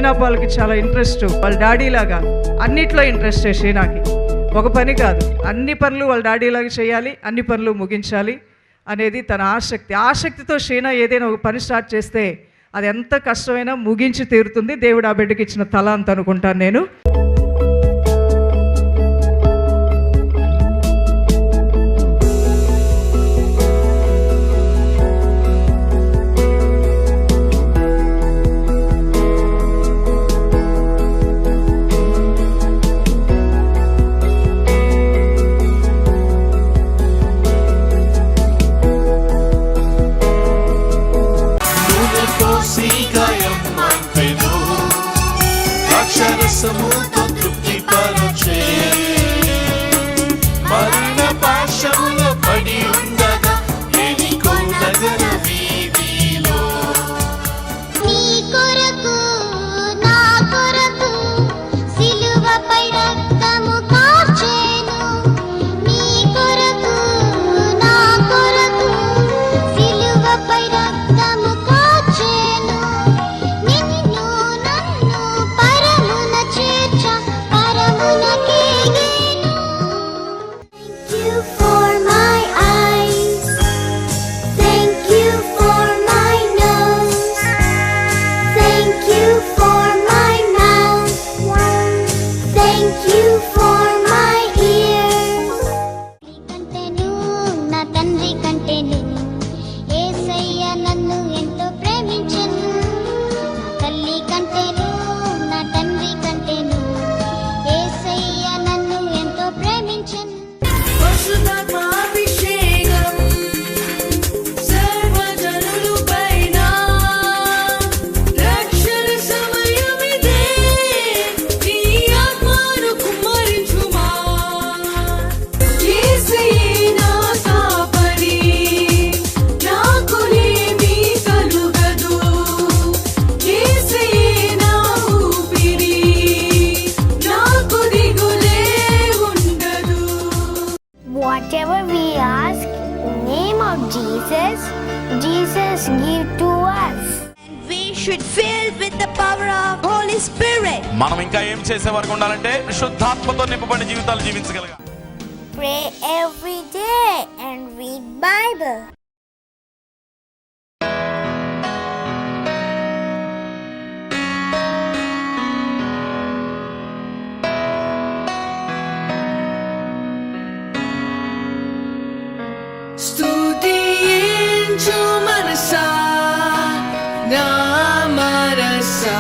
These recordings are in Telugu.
షీనా పాల్కి చాలా ఇంట్రెస్ట్. వాళ్ళ డాడీ లాగా అన్నిట్లో ఇంట్రెస్ట్ షీనాకి. ఒక పని కాదు, అన్ని పనులు వాళ్ళ డాడీ లాగా చేయాలి, అన్ని పనులు ముగించాలి అనేది తన ఆసక్తి. ఆసక్తితో షీనా ఏదైనా ఒక పని స్టార్ట్ చేస్తే అది ఎంత కష్టమైనా ముగించి తీరుతుంది. దేవుడు ఆ బిడ్డకి ఇచ్చిన తలాంత్ అనుకుంటాను నేను. Whatever we ask, in the name of Jesus, Jesus give to us. And we should fill with the power of Holy Spirit. మనం ఇంకా ఏం చేసే వరకు ఉండాలంటే శుద్ధాత్మతో నింపబడిన జీవితాలు జీవించగలగాలి. Pray every day and read Bible. స్తుతించు మనసా నా మనసా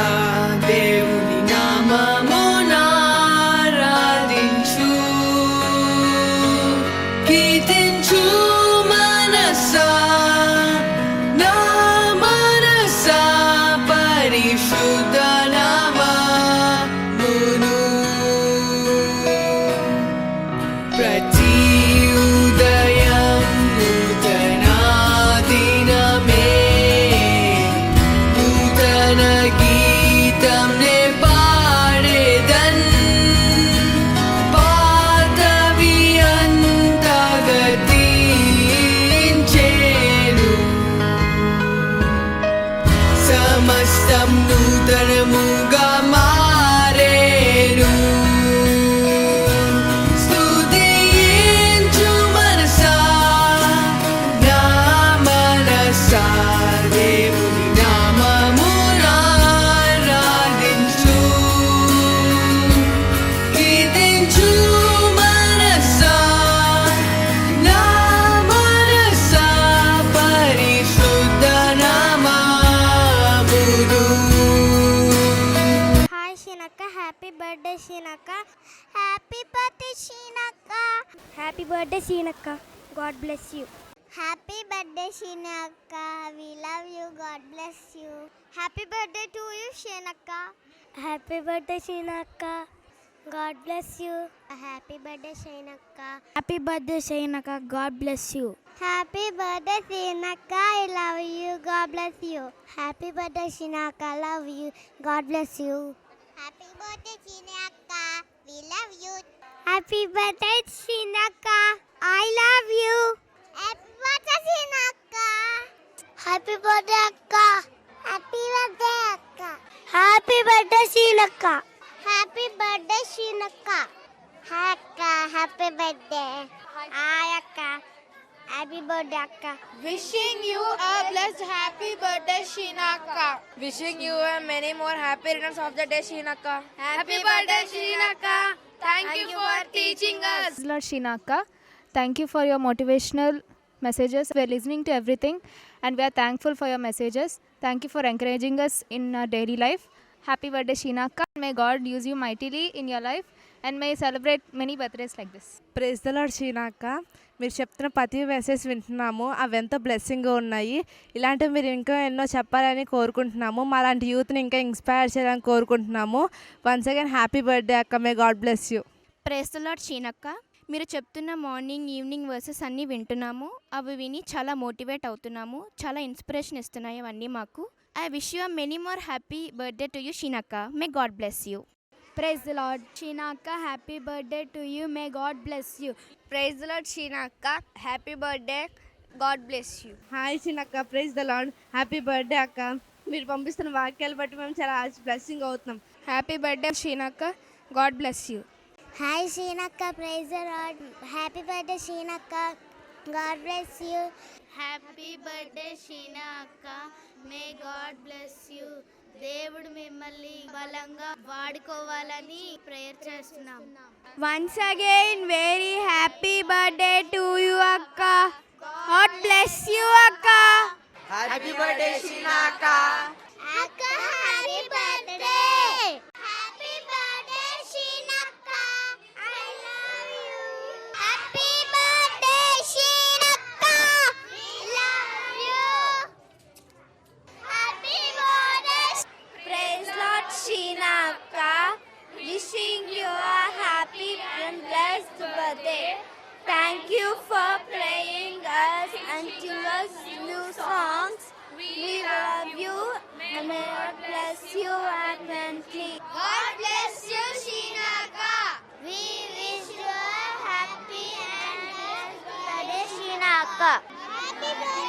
దేవుని నామమును ఆరాధించు. కీర్తించు మనసా నా మనసా పరిశుద్ధ నామమును. ప్రతి సమస్తం నూతనముగా మారేను. స్తుతించు మనసా నా మనసా దేవుని నామమును ఆరాధించు. కీర్తించు మనసా నా మనసా పరిశుద్ధ Happy birthday Shinaka. Happy birthday Shinaka. Happy birthday Shinaka. God bless you. Happy birthday Shinaka. We love you. God bless you. Happy birthday to you Shinaka. Happy birthday Shinaka. God bless you. Happy birthday Shinaka. Happy birthday Shinaka. God bless you. Happy birthday Shinaka. I love you. God bless you. Happy birthday Shinaka. Love you. God bless you. Happy birthday Shinaka. We love you. Happy birthday Shinaka. I love you. Happy birthday Shinaka. Happy birthday Akka. Happy birthday Akka. Happy happy birthday శీనక్క. హ్యాపీ బర్త్డే శీనక్క. హాయ్ అక్క, హ్యాపీ బర్త్డే. హాయ్ అక్క, హ్యాపీ బర్త్డే అక్క. Wishing you a blessed happy birthday, Shinaka. Wishing you a many more happy returns of the day, Shinaka. Happy birthday, Shinaka. Thank you for teaching us. Lord Shinaka, thank you for your motivational messages. We are listening to everything and we are thankful for your messages. Thank you for encouraging us in our daily life. Happy birthday Shinaka. May God use you mightily in your life and may you celebrate many birthdays like this. Praise the Lord షీనాక. మీరు చెప్తున్న ప్రతి మెసేజ్ వింటున్నాము, అవి ఎంతో బ్లెస్సింగ్గా ఉన్నాయి. ఇలాంటివి మీరు ఇంకా ఎన్నో చెప్పాలని కోరుకుంటున్నాము. మా లాంటి యూత్ని ఇంకా ఇన్స్పైర్ చేయాలని కోరుకుంటున్నాము. వన్స్ అగైన్ హ్యాపీ బర్త్డే అక్క. May God bless you. Praise the Lord షీనక్క. మీరు చెప్తున్న మార్నింగ్ ఈవినింగ్ వర్సెస్ అన్నీ వింటున్నాము. అవి విని చాలా మోటివేట్ అవుతున్నాము. చాలా ఇన్స్పిరేషన్ ఇస్తున్నాయి అవన్నీ మాకు. I wish you many more happy birthday to you షీనక్క. May God bless you. Praise the Lord షీనక్క, happy birthday to you. May God bless you. Praise the Lord, Shinaka. Happy birthday. God bless you. Hi షీనక్క. Praise the Lord. Happy birthday అక్క. మీరు పంపిస్తున్న వాక్యాలు బట్టి మేము చాలా బ్లెస్సింగ్ అవుతున్నాం. Happy birthday, Shinaka. God bless you. Hi షీనక్క, praise the Lord. Happy birthday షీనక్క, God bless you. Happy birthday షీనక్క, మే గాడ్ బ్లెస్ యూ. దేవుడు మిమ్మల్ని బలంగా వాడుకోవాలని ప్రేయర్ చేస్తున్నాం. Once again very happy birthday to you అక్క. గాడ్ బ్లెస్ యూ అక్క. హ్యాపీ బర్త్డే షీనాకా. అక్క హ్యాపీ బర్త్డే. హ్యాపీ బర్త్డే షీనక్క, I love you. Happy birthday షీనక్క, we love you. Happy birthday. Praise Lord Shinaka. Wishing you a happy and blessed birthday. Thank you for playing us and sing us new songs. We love you and may God bless you abundantly. God bless you Shinaka. We wish you a happy and blessed birthday Shinaka. Happy birthday